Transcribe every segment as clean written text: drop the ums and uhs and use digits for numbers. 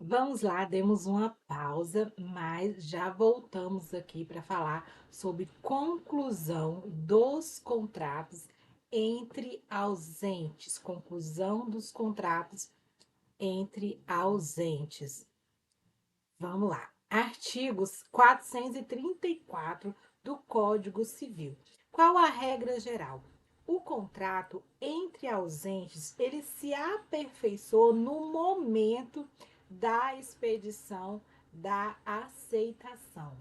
Vamos lá, demos uma pausa, mas já voltamos aqui para falar sobre conclusão dos contratos entre ausentes, conclusão dos contratos entre ausentes. Vamos lá. Artigos 434 do Código Civil. Qual a regra geral? O contrato entre ausentes, ele se aperfeiçoa no momento da expedição da aceitação.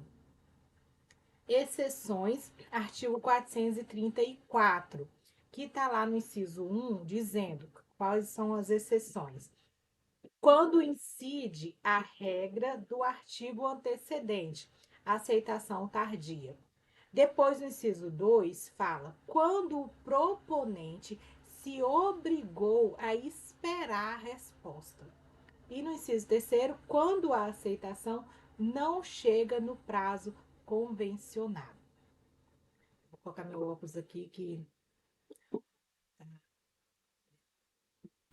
Exceções, artigo 434, que está lá no inciso 1, dizendo quais são as exceções. Quando incide a regra do artigo antecedente, aceitação tardia. Depois, no inciso 2, fala quando o proponente se obrigou a esperar a resposta. E no inciso terceiro, quando a aceitação não chega no prazo convencionado. Vou colocar meu óculos aqui que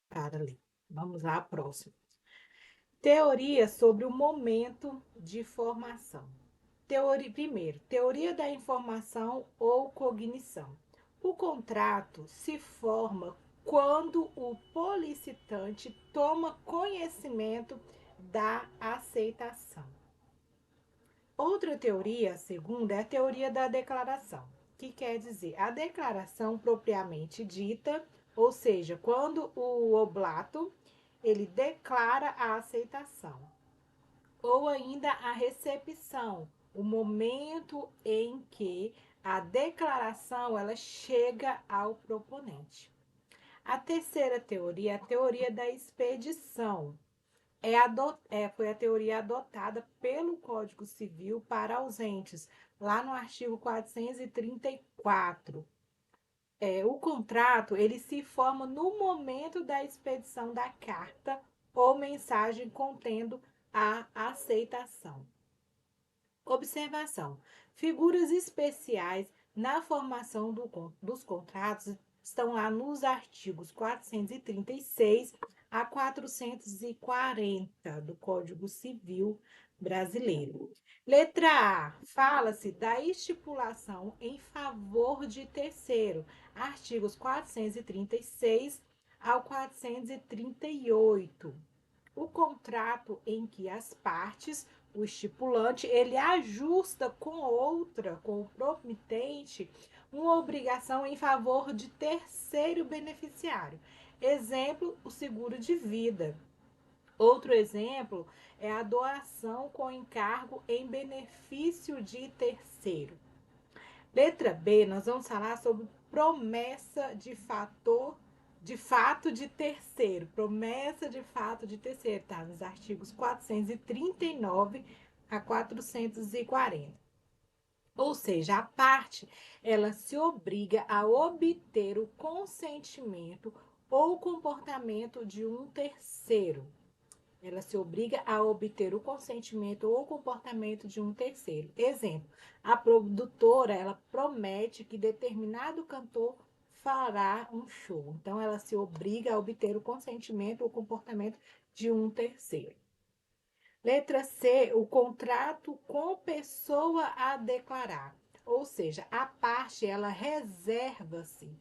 para ali. Vamos lá, próximo. Teoria sobre o momento de formação. Primeiro, teoria da informação ou cognição. O contrato se forma quando o solicitante toma conhecimento da aceitação. Outra teoria, a segunda, é a teoria da declaração, que quer dizer a declaração propriamente dita, ou seja, quando o oblato ele declara a aceitação, ou ainda a recepção, o momento em que a declaração ela chega ao proponente. A terceira teoria é a teoria da expedição. Foi a teoria adotada pelo Código Civil para ausentes, lá no artigo 434. O contrato ele se forma no momento da expedição da carta ou mensagem contendo a aceitação. Observação: figuras especiais na formação dos contratos estão lá nos artigos 436 a 440 do Código Civil Brasileiro. Letra A. Fala-se da estipulação em favor de terceiro, artigos 436 ao 438. O contrato em que as partes, o estipulante, ele ajusta com o promitente, uma obrigação em favor de terceiro beneficiário. Exemplo, o seguro de vida. Outro exemplo é a doação com encargo em benefício de terceiro. Letra B, nós vamos falar sobre promessa de fato de terceiro. Promessa de fato de terceiro, tá? Nos artigos 439 a 440. Ou seja, a parte, ela se obriga a obter o consentimento ou comportamento de um terceiro. Ela se obriga a obter o consentimento ou comportamento de um terceiro. Exemplo, a produtora, ela promete que determinado cantor fará um show. Então, ela se obriga a obter o consentimento ou comportamento de um terceiro. Letra C, o contrato com pessoa a declarar. Ou seja, a parte, ela reserva-se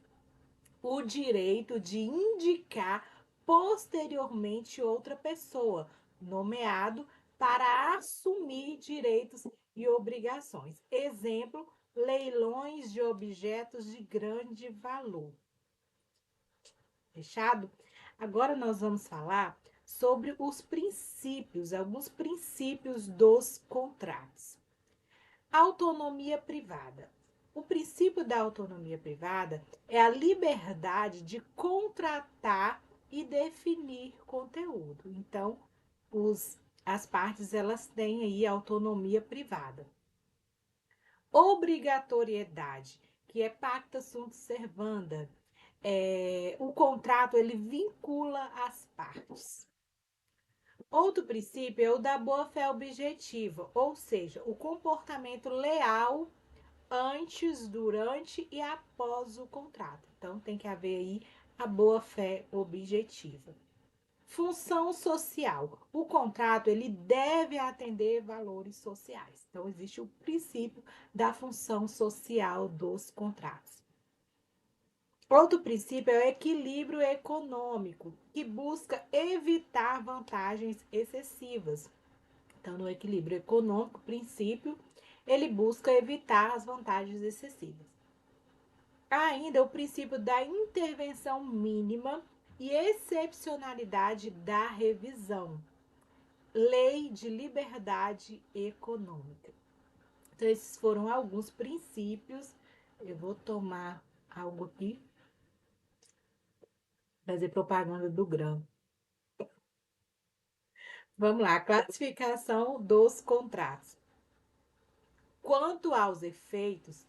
o direito de indicar posteriormente outra pessoa, nomeado para assumir direitos e obrigações. Exemplo, leilões de objetos de grande valor. Fechado? Agora nós vamos falar sobre os princípios, alguns princípios dos contratos. Autonomia privada. O princípio da autonomia privada é a liberdade de contratar e definir conteúdo. Então, as partes elas têm aí autonomia privada. Obrigatoriedade, que é pacta sunt servanda. O contrato ele vincula as partes. Outro princípio é o da boa-fé objetiva, ou seja, o comportamento leal antes, durante e após o contrato. Então, tem que haver aí a boa-fé objetiva. Função social. O contrato, ele deve atender valores sociais. Então, existe o princípio da função social dos contratos. Outro princípio é o equilíbrio econômico, que busca evitar vantagens excessivas. Então, no equilíbrio econômico, princípio, ele busca evitar as vantagens excessivas. Ainda o princípio da intervenção mínima e excepcionalidade da revisão. Lei de liberdade econômica. Então, esses foram alguns princípios. Eu vou tomar algo aqui, fazer propaganda do grão. Vamos lá, classificação dos contratos. Quanto aos efeitos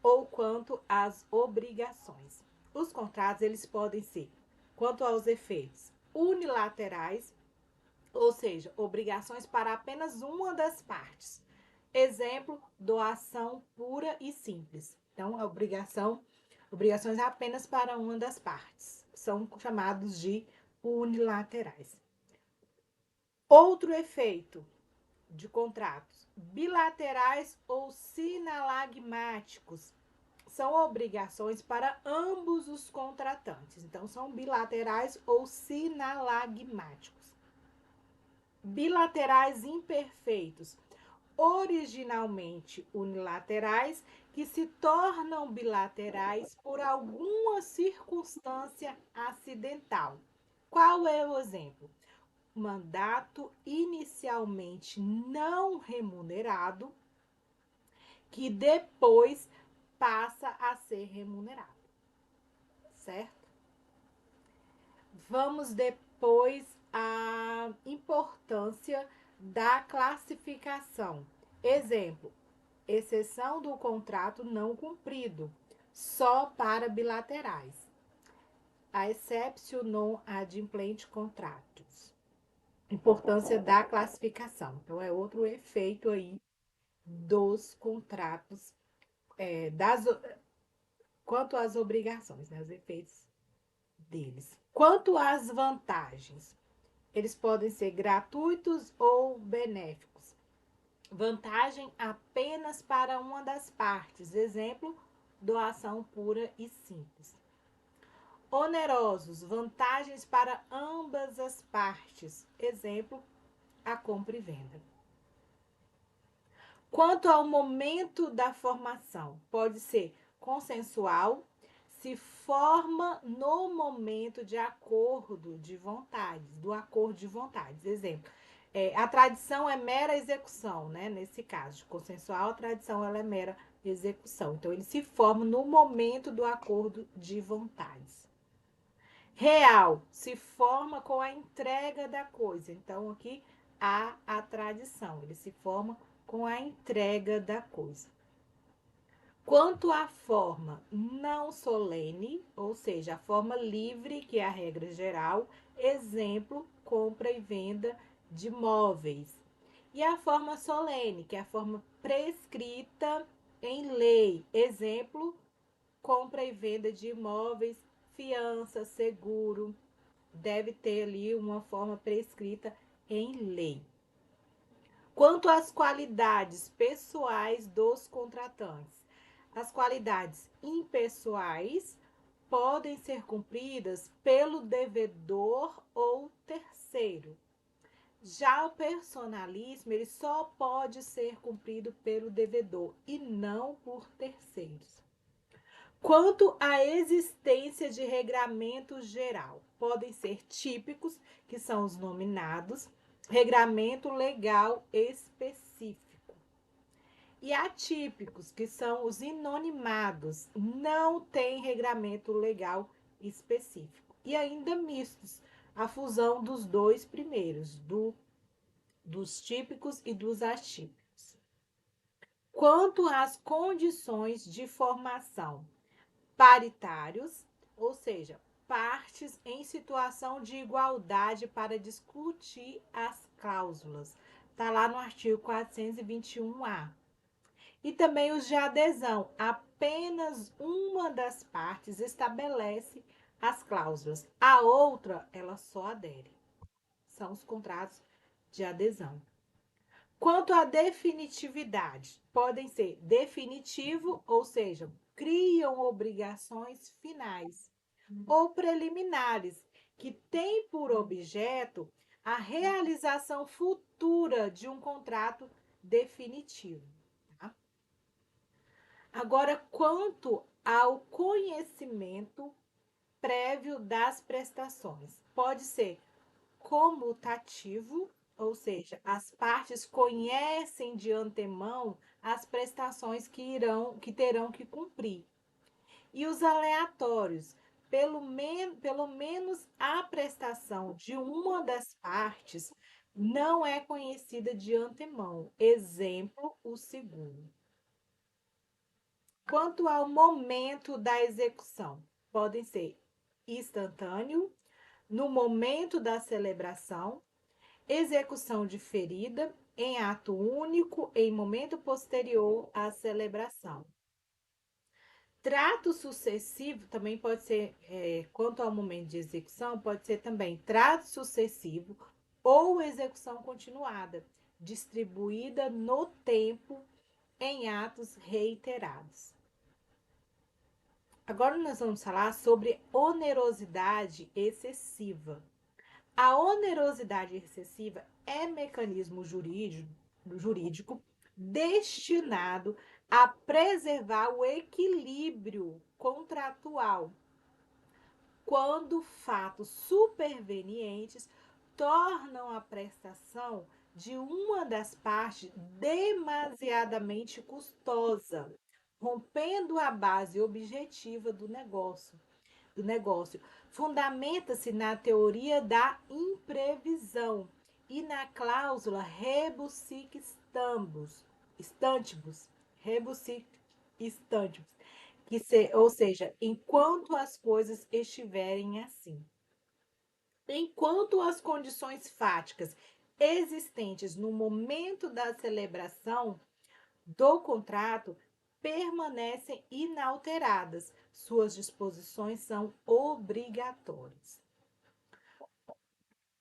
ou quanto às obrigações. Os contratos, eles podem ser, quanto aos efeitos, unilaterais, ou seja, obrigações para apenas uma das partes. Exemplo, doação pura e simples. Então, obrigações apenas para uma das partes. São chamados de unilaterais. Outro efeito de contratos, bilaterais ou sinalagmáticos. São obrigações para ambos os contratantes. Então, são bilaterais ou sinalagmáticos. Bilaterais imperfeitos, originalmente unilaterais, que se tornam bilaterais por alguma circunstância acidental. Qual é o exemplo? Mandato inicialmente não remunerado, que depois passa a ser remunerado, certo? Vamos depois à importância da classificação. Exemplo, exceção do contrato não cumprido, só para bilaterais. A exceptio non adimplente contractus. Importância da classificação. Então, é outro efeito aí dos contratos, quanto às obrigações, né, os efeitos deles. Quanto às vantagens, eles podem ser gratuitos ou benéficos. Vantagem apenas para uma das partes. Exemplo, doação pura e simples. Onerosos, vantagens para ambas as partes. Exemplo, a compra e venda. Quanto ao momento da formação, pode ser consensual, se forma no momento de acordo de vontades, do acordo de vontades. Exemplo, a tradição é mera execução, né? Nesse caso, de consensual, a tradição ela é mera execução. Então, ele se forma no momento do acordo de vontades. Real, se forma com a entrega da coisa. Então, aqui há a tradição, ele se forma com a entrega da coisa. Quanto à forma não solene, ou seja, a forma livre, que é a regra geral, exemplo, compra e venda de móveis. E a forma solene, que é a forma prescrita em lei, exemplo, compra e venda de imóveis, fiança, seguro, deve ter ali uma forma prescrita em lei. Quanto às qualidades pessoais dos contratantes, as qualidades impessoais podem ser cumpridas pelo devedor ou terceiro. Já o personalismo, ele só pode ser cumprido pelo devedor e não por terceiros. Quanto à existência de regramento geral, podem ser típicos, que são os nominados, regramento legal específico. E atípicos, que são os inonimados, não tem regramento legal específico. E ainda mistos, a fusão dos dois primeiros, dos típicos e dos atípicos. Quanto às condições de formação, paritários, ou seja, partes em situação de igualdade para discutir as cláusulas. Está lá no artigo 421-A. E também os de adesão. Apenas uma das partes estabelece as cláusulas. A outra, ela só adere. São os contratos de adesão. Quanto à definitividade, podem ser definitivo, ou seja, criam obrigações finais, ou preliminares, que têm por objeto a realização futura de um contrato definitivo. Tá? Agora, quanto ao conhecimento prévio das prestações, pode ser comutativo, ou seja, as partes conhecem de antemão as prestações que terão que cumprir. E os aleatórios, pelo menos a prestação de uma das partes não é conhecida de antemão. Exemplo, o seguro. Quanto ao momento da execução, podem ser instantâneo, no momento da celebração, execução diferida, em ato único, em momento posterior à celebração. Trato sucessivo também pode ser, quanto ao momento de execução, pode ser também trato sucessivo ou execução continuada, distribuída no tempo em atos reiterados. Agora nós vamos falar sobre onerosidade excessiva. A onerosidade excessiva é mecanismo jurídico destinado a preservar o equilíbrio contratual quando fatos supervenientes tornam a prestação de uma das partes demasiadamente custosa, rompendo a base objetiva do negócio. Fundamenta-se na teoria da imprevisão e na cláusula rebus sic stantibus, ou seja, enquanto as coisas estiverem assim. Enquanto as condições fáticas existentes no momento da celebração do contrato permanecem inalteradas, suas disposições são obrigatórias.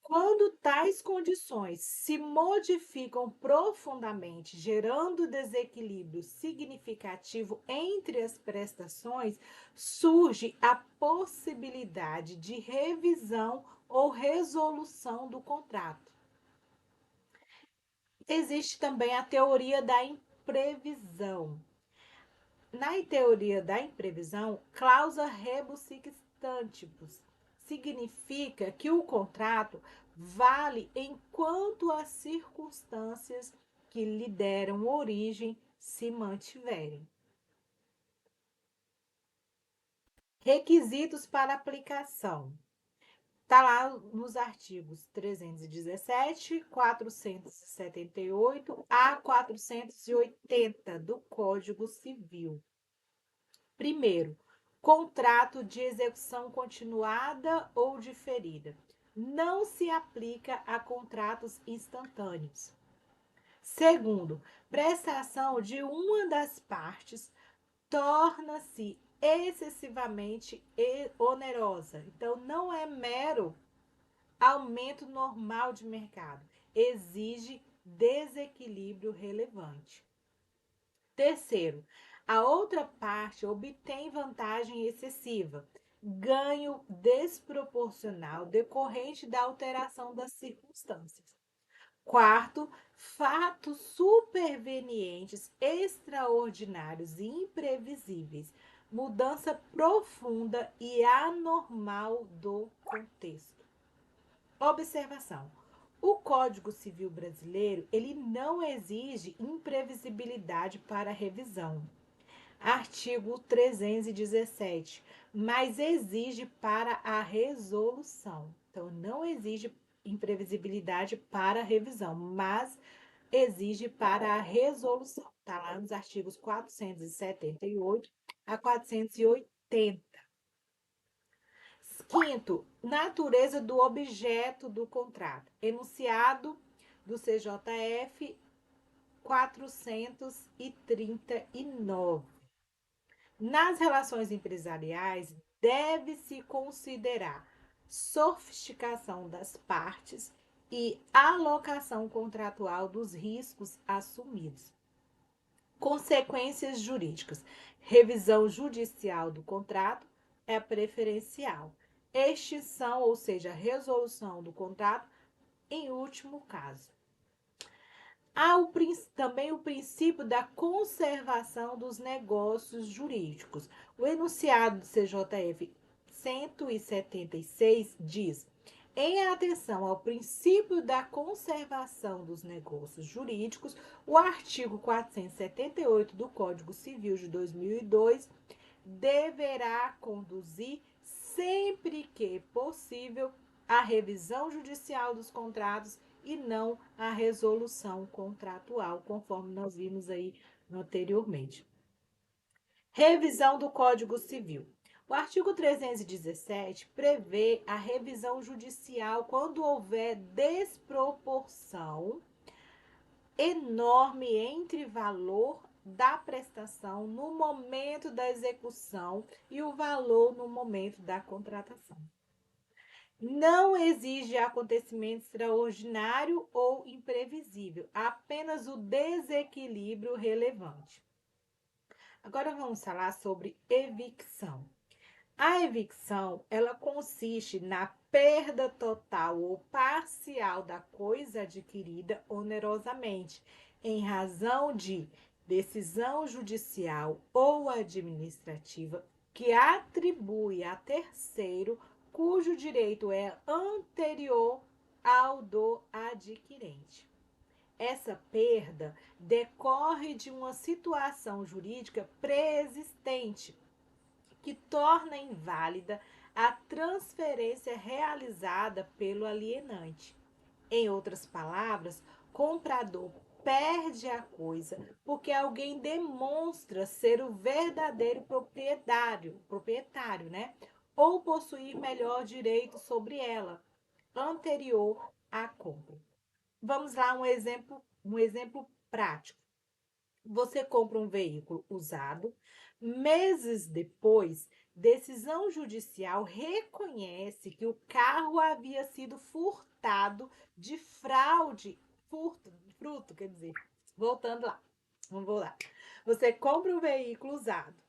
Quando tais condições se modificam profundamente, gerando desequilíbrio significativo entre as prestações, surge a possibilidade de revisão ou resolução do contrato. Existe também a teoria da imprevisão. Na teoria da imprevisão, cláusula rebus sic stantibus significa que o contrato vale enquanto as circunstâncias que lhe deram origem se mantiverem. Requisitos para aplicação. Está lá nos artigos 317, 478 a 480 do Código Civil. Primeiro, contrato de execução continuada ou diferida. Não se aplica a contratos instantâneos. Segundo, prestação de uma das partes torna-se excessivamente onerosa. Então, não é mero aumento normal de mercado, exige desequilíbrio relevante. Terceiro, a outra parte obtém vantagem excessiva, ganho desproporcional decorrente da alteração das circunstâncias. Quarto, fatos supervenientes, extraordinários e imprevisíveis, mudança profunda e anormal do contexto. Observação: o Código Civil brasileiro, ele não exige imprevisibilidade para revisão. Artigo 317, mas exige para a resolução. Então, não exige imprevisibilidade para a revisão, mas exige para a resolução. Está lá nos artigos 478 a 480. Quinto, natureza do objeto do contrato. Enunciado do CJF 439. Nas relações empresariais, deve-se considerar sofisticação das partes e alocação contratual dos riscos assumidos. Consequências jurídicas. Revisão judicial do contrato é preferencial. Extinção, ou seja, resolução do contrato em último caso. Há também o princípio da conservação dos negócios jurídicos. O enunciado do CJF 176 diz: em atenção ao princípio da conservação dos negócios jurídicos, o artigo 478 do Código Civil de 2002 deverá conduzir, sempre que possível, a revisão judicial dos contratos e não a resolução contratual, conforme nós vimos aí anteriormente. Revisão do Código Civil. O artigo 317 prevê a revisão judicial quando houver desproporção enorme entre valor da prestação no momento da execução e o valor no momento da contratação. Não exige acontecimento extraordinário ou imprevisível, apenas o desequilíbrio relevante. Agora vamos falar sobre evicção. A evicção, ela consiste na perda total ou parcial da coisa adquirida onerosamente, em razão de decisão judicial ou administrativa que atribui a terceiro cujo direito é anterior ao do adquirente. Essa perda decorre de uma situação jurídica preexistente que torna inválida a transferência realizada pelo alienante. Em outras palavras, comprador perde a coisa porque alguém demonstra ser o verdadeiro proprietário, né? Ou possuir melhor direito sobre ela, anterior à compra. Vamos lá, um exemplo prático. Você compra um veículo usado, meses depois, decisão judicial reconhece que o carro havia sido furtado de fraude, fruto, quer dizer, voltando lá, vamos lá. Você compra um veículo usado.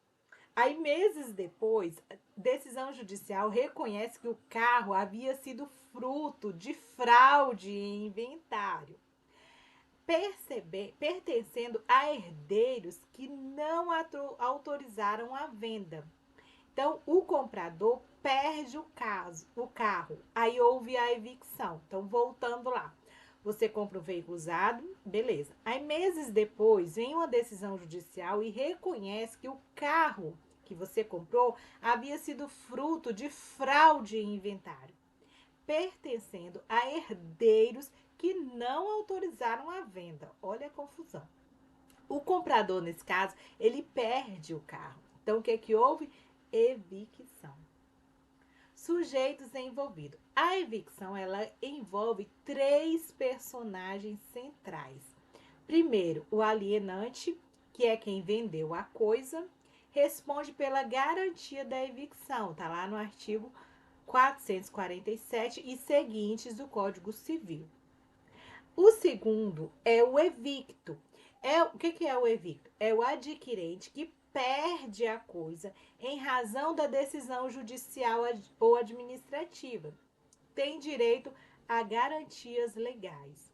Aí, meses depois, a decisão judicial reconhece que o carro havia sido fruto de fraude em inventário, pertencendo a herdeiros que não autorizaram a venda. Então, o comprador perde o carro. Aí houve a evicção. Então, voltando lá. Você compra um veículo usado, beleza. Aí, meses depois, vem uma decisão judicial e reconhece que o carro que você comprou havia sido fruto de fraude em inventário, pertencendo a herdeiros que não autorizaram a venda. Olha a confusão. O comprador, nesse caso, ele perde o carro. Então, o que é que houve? Evicção. Sujeitos envolvidos. A evicção, ela envolve 3 personagens centrais. Primeiro, o alienante, que é quem vendeu a coisa, responde pela garantia da evicção. Tá lá no artigo 447 e seguintes do Código Civil. O segundo é o evicto. O que é o evicto? É o adquirente que perde a coisa em razão da decisão judicial ou administrativa. Tem direito a garantias legais.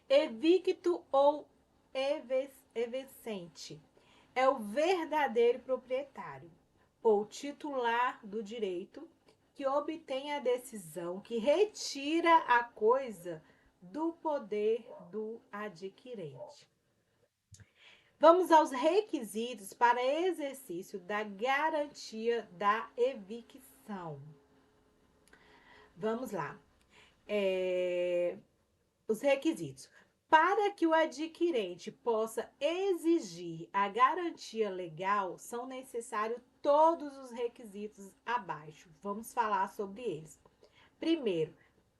Evicto ou evincente é o verdadeiro proprietário ou titular do direito que obtém a decisão que retira a coisa do poder do adquirente. Vamos aos requisitos para exercício da garantia da evicção. Vamos lá. Os requisitos. Para que o adquirente possa exigir a garantia legal, são necessários todos os requisitos abaixo. Vamos falar sobre eles. Primeiro,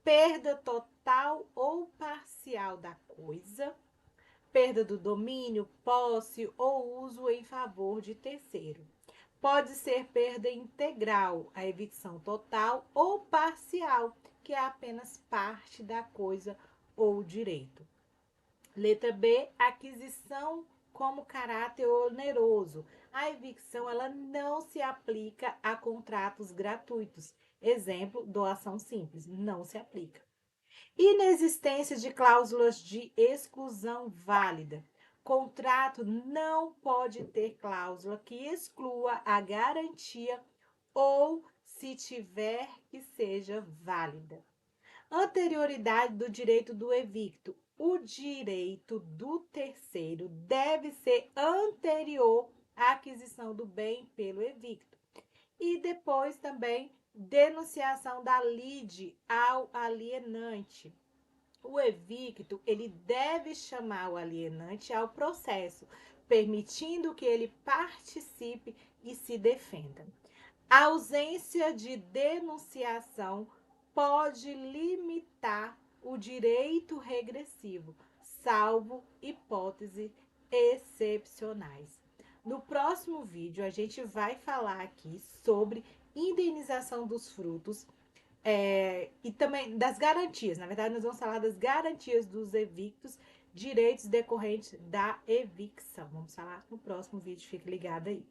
perda total ou parcial da coisa, perda do domínio, posse ou uso em favor de terceiro. Pode ser perda integral, a evicção total ou parcial, que é apenas parte da coisa ou direito. Letra B, aquisição como caráter oneroso. A evicção ela não se aplica a contratos gratuitos. Exemplo, doação simples, não se aplica. Inexistência de cláusulas de exclusão válida. Contrato não pode ter cláusula que exclua a garantia ou se tiver que seja válida. Anterioridade do direito do evicto. O direito do terceiro deve ser anterior à aquisição do bem pelo evicto. E depois também denunciação da lide ao alienante. O evicto, ele deve chamar o alienante ao processo, permitindo que ele participe e se defenda. A ausência de denunciação pode limitar o direito regressivo, salvo hipóteses excepcionais. No próximo vídeo, a gente vai falar aqui sobre indenização dos frutos e também das garantias. Na verdade, nós vamos falar das garantias dos evictos, direitos decorrentes da evicção. Vamos falar no próximo vídeo, fique ligado aí.